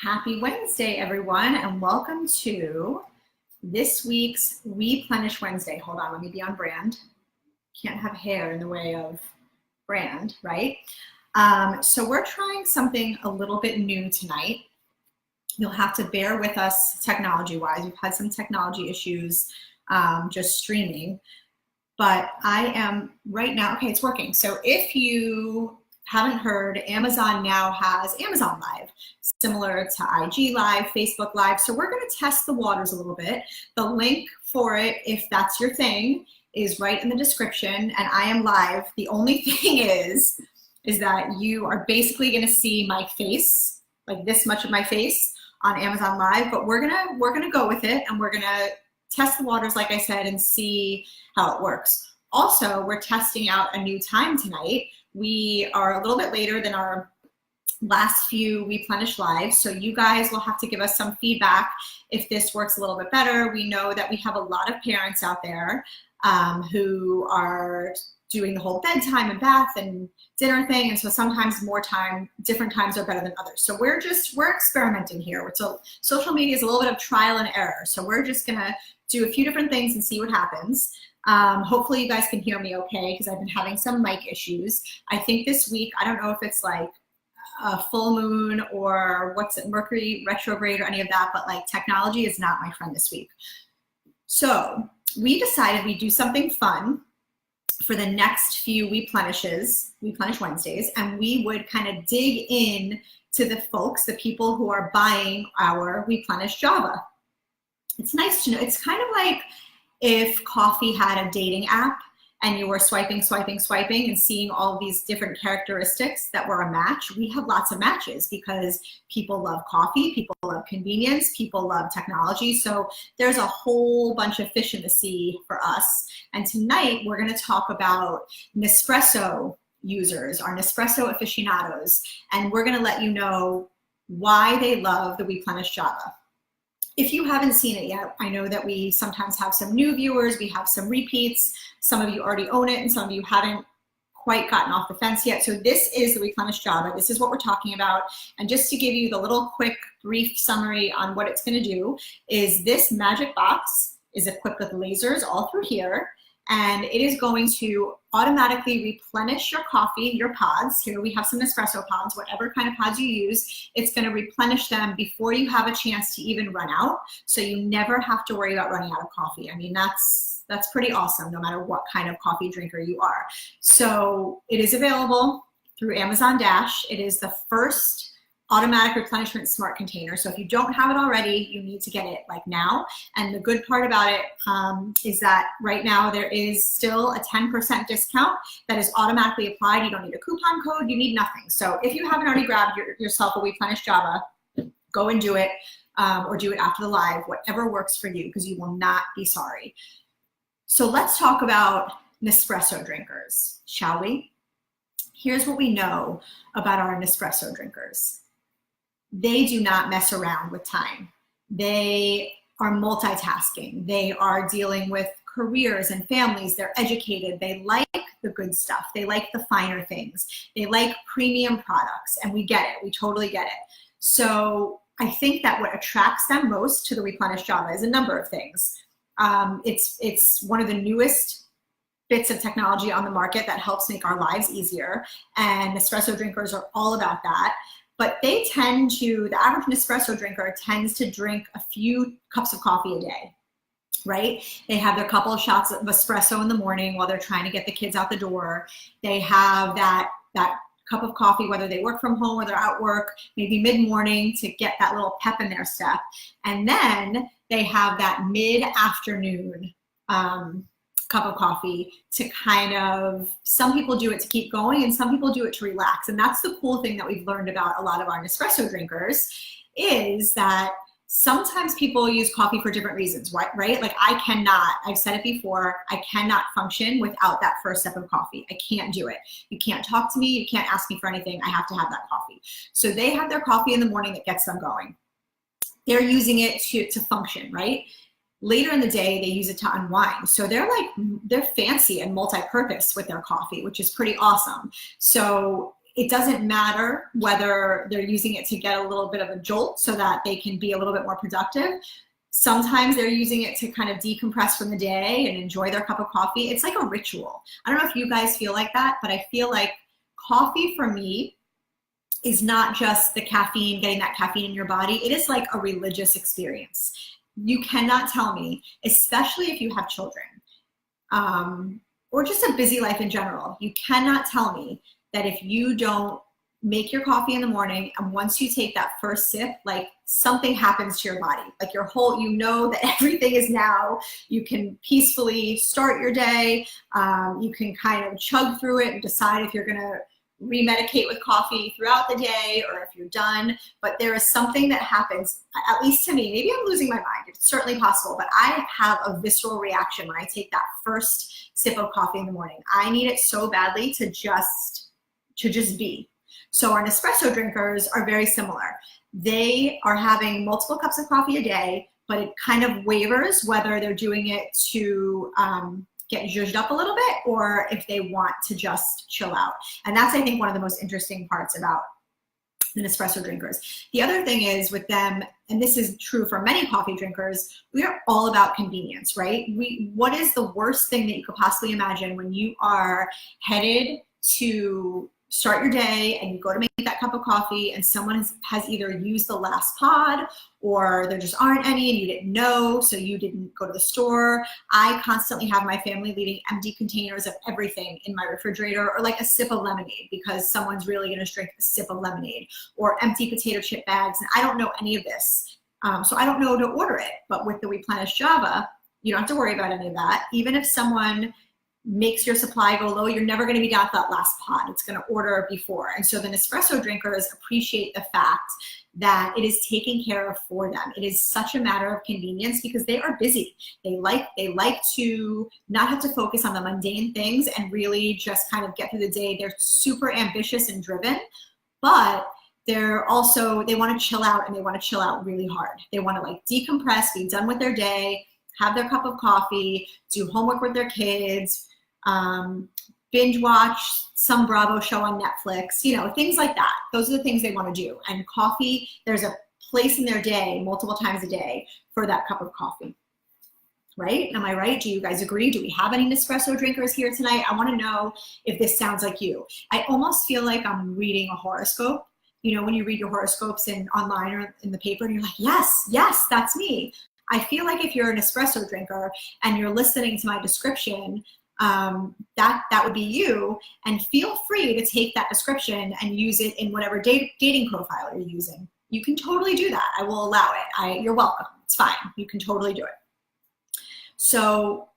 Happy Wednesday, everyone, and welcome to this week's WePlenish Wednesday. Hold on, let me be on brand. Can't have hair in the way of brand, right? So we're trying something a little bit new tonight. You'll have to bear with us technology-wise. We've had some technology issues just streaming, but I am right now, okay, it's working. So if you haven't heard, Amazon now has Amazon Live, similar to IG Live, Facebook Live. So we're going to test the waters a little bit. The link for it, if that's your thing, is right in the description, and I am live. The only thing is that you are basically going to see my face, like this much of my face on Amazon Live, but we're gonna go with it, and we're gonna test the waters, like I said, and see how it works. Also, we're testing out a new time tonight. We are a little bit later than our last few WePlenish Lives, so you guys will have to give us some feedback if this works a little bit better. We know that we have a lot of parents out there who are doing the whole bedtime and bath and dinner thing, and so sometimes different times are better than others. So we're experimenting here. So social media is a little bit of trial and error. So we're just gonna do a few different things and see what happens. Hopefully you guys can hear me okay, because I've been having some mic issues. I think this week, I don't know if it's like a full moon or Mercury retrograde or any of that, but like technology is not my friend this week. So we decided we'd do something fun for the next few WePlenish Wednesdays, and we would kind of dig in to the folks, the people who are buying our WePlenish Java. It's nice to know. It's kind of like if coffee had a dating app and you were swiping and seeing all these different characteristics that were a match. We have lots of matches because people love coffee, people love convenience, people love technology. So there's a whole bunch of fish in the sea for us. And tonight we're going to talk about Nespresso users, our Nespresso aficionados, and we're going to let you know why they love the WePlenish Java. If you haven't seen it yet, I know that we sometimes have some new viewers, we have some repeats, some of you already own it, and some of you haven't quite gotten off the fence yet. So this is the WePlenish Java. This is what we're talking about. And just to give you the little quick, brief summary on what it's gonna do is this magic box is equipped with lasers all through here, and it is going to automatically replenish your coffee, your pods. Here we have some Nespresso pods, whatever kind of pods you use, it's gonna replenish them before you have a chance to even run out. So you never have to worry about running out of coffee. I mean, that's pretty awesome, no matter what kind of coffee drinker you are. So it is available through Amazon Dash. It is the first automatic replenishment smart container. So if you don't have it already, you need to get it like now. And the good part about it is that right now there is still a 10% discount that is automatically applied. You don't need a coupon code, you need nothing. So if you haven't already grabbed yourself a WePlenish Java, go and do it, or do it after the live, whatever works for you, because you will not be sorry. So let's talk about Nespresso drinkers, shall we? Here's what we know about our Nespresso drinkers. They do not mess around with time. They are multitasking. They are dealing with careers and families. They're educated. They like the good stuff. They like the finer things. They like premium products, and we get it. We totally get it. So I think that what attracts them most to the WePlenish Java is a number of things. It's one of the newest bits of technology on the market that helps make our lives easier, and Nespresso drinkers are all about that. But the average Nespresso drinker tends to drink a few cups of coffee a day, right? They have their couple of shots of espresso in the morning while they're trying to get the kids out the door. They have that cup of coffee, whether they work from home or they're at work, maybe mid-morning, to get that little pep in their step. And then they have that mid-afternoon cup of coffee to kind of, some people do it to keep going and some people do it to relax. And that's the cool thing that we've learned about a lot of our Nespresso drinkers, is that sometimes people use coffee for different reasons, right? Like I've said it before, I cannot function without that first sip of coffee. I can't do it. You can't talk to me, you can't ask me for anything, I have to have that coffee. So they have their coffee in the morning that gets them going. They're using it to function, right? Later in the day, they use it to unwind. So they're fancy and multi-purpose with their coffee, which is pretty awesome. So it doesn't matter whether they're using it to get a little bit of a jolt so that they can be a little bit more productive. Sometimes they're using it to kind of decompress from the day and enjoy their cup of coffee. It's like a ritual. I don't know if you guys feel like that, but I feel like coffee for me is not just the caffeine, getting that caffeine in your body. It is like a religious experience. You cannot tell me, especially if you have children, or just a busy life in general, you cannot tell me that if you don't make your coffee in the morning, and once you take that first sip, like something happens to your body. Like your whole, you know that everything is now, you can peacefully start your day. You can kind of chug through it and decide if you're gonna remedicate with coffee throughout the day or if you're done. But there is something that happens, at least to me, maybe I'm losing my mind, it's certainly possible, but I have a visceral reaction when I take that first sip of coffee in the morning. I need it so badly to just be. So our Nespresso drinkers are very similar. They are having multiple cups of coffee a day, but it kind of wavers whether they're doing it to get zhuzhed up a little bit or if they want to just chill out. And that's, I think, one of the most interesting parts about the Nespresso drinkers. The other thing is with them, and this is true for many coffee drinkers, we are all about convenience, right? What is the worst thing that you could possibly imagine when you are headed to start your day and you go to make that cup of coffee and someone has either used the last pod or there just aren't any and you didn't know, so you didn't go to the store. I constantly have my family leaving empty containers of everything in my refrigerator, or like a sip of lemonade because someone's really gonna drink a sip of lemonade, or empty potato chip bags, and I don't know any of this. So I don't know to order it, but with the WePlenish Java, you don't have to worry about any of that. Even if someone makes your supply go low, you're never going to be down to that last pot. It's going to order before. And so the Nespresso drinkers appreciate the fact that it is taken care of for them. It is such a matter of convenience because they are busy. They like to not have to focus on the mundane things and really just kind of get through the day. They're super ambitious and driven, but they're also, they want to chill out, and they want to chill out really hard. They want to like decompress, be done with their day, have their cup of coffee, do homework with their kids, binge watch some Bravo show on Netflix, you know, things like that. Those are the things they want to do. And coffee, there's a place in their day, multiple times a day, for that cup of coffee. Right? Am I right? Do you guys agree? Do we have any Nespresso drinkers here tonight? I want to know if this sounds like you. I almost feel like I'm reading a horoscope. You know, when you read your horoscopes online or in the paper and you're like, yes, that's me. I feel like if you're an espresso drinker and you're listening to my description, that would be you, and feel free to take that description and use it in whatever dating profile you're using. You can totally do that. I will allow it. You're welcome. It's fine. You can totally do it. So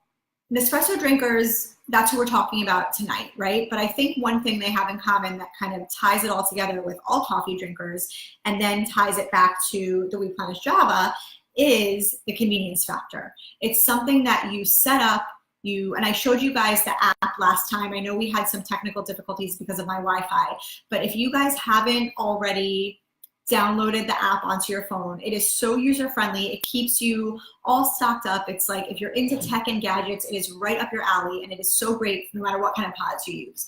Nespresso drinkers, that's who we're talking about tonight, right? But I think one thing they have in common that kind of ties it all together with all coffee drinkers and then ties it back to the WePlenish Java is the convenience factor. It's something that you set up, and I showed you guys the app last time. I know we had some technical difficulties because of my Wi-Fi, but if you guys haven't already downloaded the app onto your phone, it is so user-friendly. It keeps you all stocked up. It's like if you're into tech and gadgets, it is right up your alley, and it is so great no matter what kind of pods you use.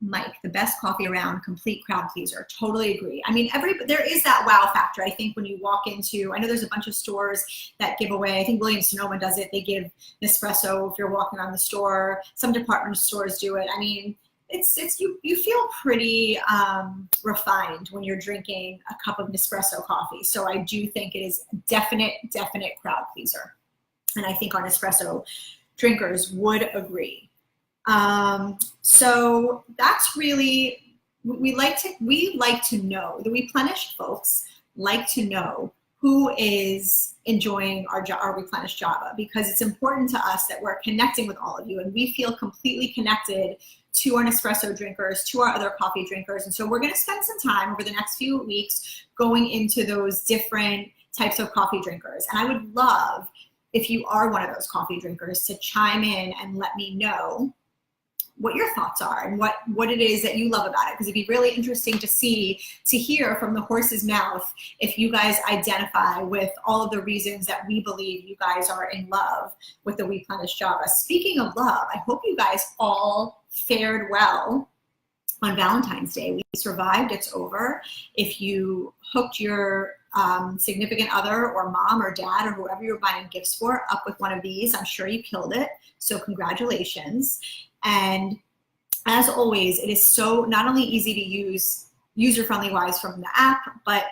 Mike, the best coffee around, complete crowd pleaser. Totally agree. I mean, there is that wow factor. I think when you walk into, I know there's a bunch of stores that give away, I think Williams-Sonoma does it. They give Nespresso if you're walking around the store. Some department stores do it. I mean, you feel pretty refined when you're drinking a cup of Nespresso coffee. So I do think it is definite crowd pleaser. And I think our Nespresso drinkers would agree. So that's really, we like to know, the WePlenish folks like to know who is enjoying our WePlenish Java, because it's important to us that we're connecting with all of you, and we feel completely connected to our Nespresso drinkers, to our other coffee drinkers. And so we're going to spend some time over the next few weeks going into those different types of coffee drinkers. And I would love, if you are one of those coffee drinkers, to chime in and let me know what your thoughts are and what it is that you love about it, because it'd be really interesting to hear from the horse's mouth if you guys identify with all of the reasons that we believe you guys are in love with the WePlenish Java. Speaking of love, I hope you guys all fared well on Valentine's Day. We survived, it's over. If you hooked your significant other or mom or dad or whoever you're buying gifts for up with one of these, I'm sure you killed it. So congratulations. And as always, it is so not only easy to use, user-friendly wise from the app, but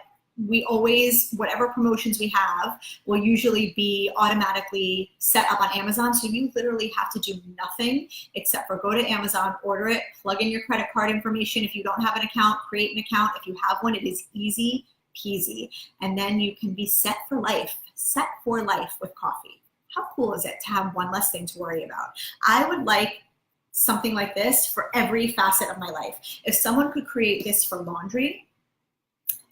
we always, whatever promotions we have, will usually be automatically set up on Amazon. So you literally have to do nothing except for go to Amazon, order it, plug in your credit card information. If you don't have an account, create an account. If you have one, it is easy peasy. And then you can be set for life with coffee. How cool is it to have one less thing to worry about? I would like something like this for every facet of my life. If someone could create this for laundry,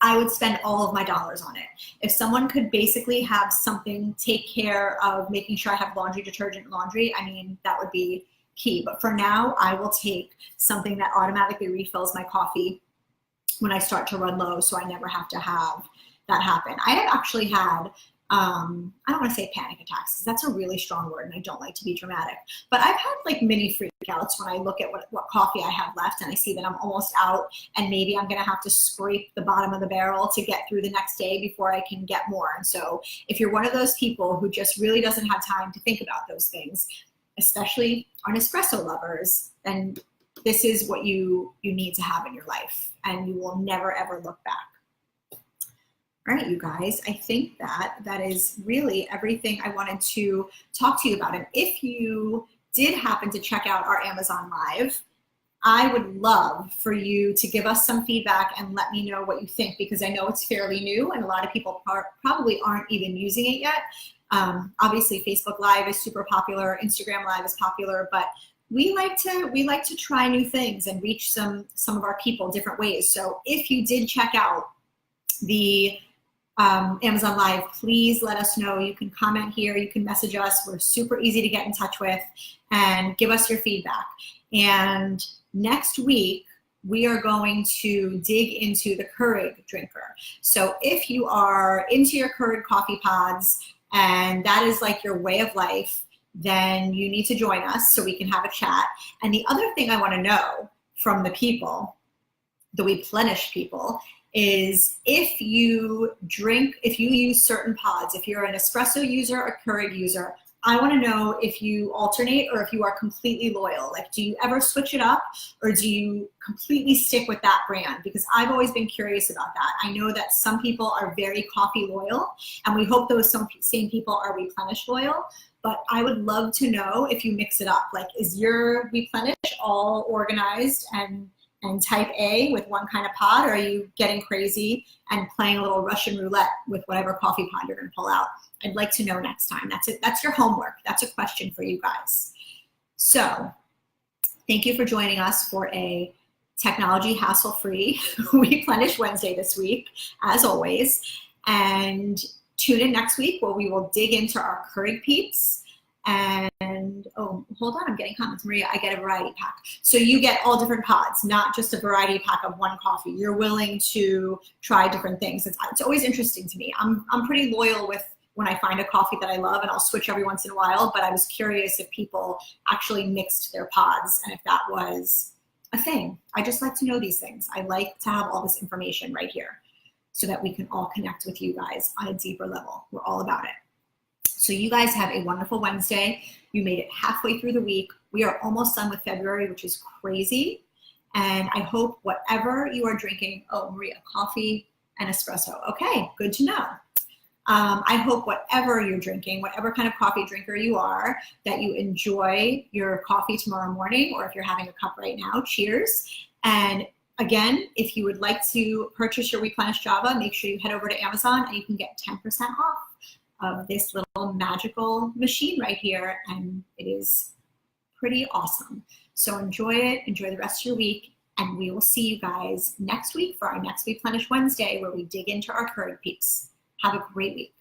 I would spend all of my dollars on it. If someone could basically have something take care of making sure I have laundry detergent, laundry, I mean, that would be key. But for now, I will take something that automatically refills my coffee when I start to run low, so I never have to have that happen. I have actually had, I don't want to say panic attacks, because that's a really strong word and I don't like to be dramatic, but I've had like mini freakouts when I look at what coffee I have left and I see that I'm almost out and maybe I'm going to have to scrape the bottom of the barrel to get through the next day before I can get more. And so if you're one of those people who just really doesn't have time to think about those things, especially our Nespresso lovers, then this is what you need to have in your life and you will never ever look back. All right, you guys, I think that is really everything I wanted to talk to you about. And if you did happen to check out our Amazon Live, I would love for you to give us some feedback and let me know what you think, because I know it's fairly new and a lot of people probably aren't even using it yet. Obviously, Facebook Live is super popular, Instagram Live is popular, but we like to try new things and reach some of our people different ways. So if you did check out the Amazon Live, please let us know. You can comment here, you can message us. We're super easy to get in touch with, and give us your feedback. And next week, we are going to dig into the Keurig drinker. So if you are into your Keurig coffee pods and that is like your way of life, then you need to join us so we can have a chat. And the other thing I want to know from the people, the WePlenish people, is if you use certain pods, if you're an Nespresso user or Keurig user, I want to know if you alternate or if you are completely loyal. Like, do you ever switch it up or do you completely stick with that brand? Because I've always been curious about that. I know that some people are very coffee loyal, and we hope those same people are WePlenish loyal. But I would love to know if you mix it up. Like, is your WePlenish all organized and type A with one kind of pod, or are you getting crazy and playing a little Russian roulette with whatever coffee pod you're going to pull out? I'd like to know next time. That's it. That's your homework. That's a question for you guys. So thank you for joining us for a technology hassle-free WePlenish Wednesday this week, as always. And tune in next week where we will dig into our Keurig peeps. And, oh, hold on, I'm getting comments. Maria, I get a variety pack. So you get all different pods, not just a variety pack of one coffee. You're willing to try different things. It's always interesting to me. I'm pretty loyal with when I find a coffee that I love, and I'll switch every once in a while, but I was curious if people actually mixed their pods and if that was a thing. I just like to know these things. I like to have all this information right here so that we can all connect with you guys on a deeper level. We're all about it. So you guys have a wonderful Wednesday. You made it halfway through the week. We are almost done with February, which is crazy. And I hope whatever you are drinking, oh, Maria, coffee and espresso. Okay, good to know. I hope whatever you're drinking, whatever kind of coffee drinker you are, that you enjoy your coffee tomorrow morning, or if you're having a cup right now, cheers. And again, if you would like to purchase your WePlenish Java, make sure you head over to Amazon and you can get 10% off of this little magical machine right here, and it is pretty awesome. So enjoy it, enjoy the rest of your week, and we will see you guys next week for our next WePlenish Wednesday, where we dig into our Keurig peeps. Have a great week.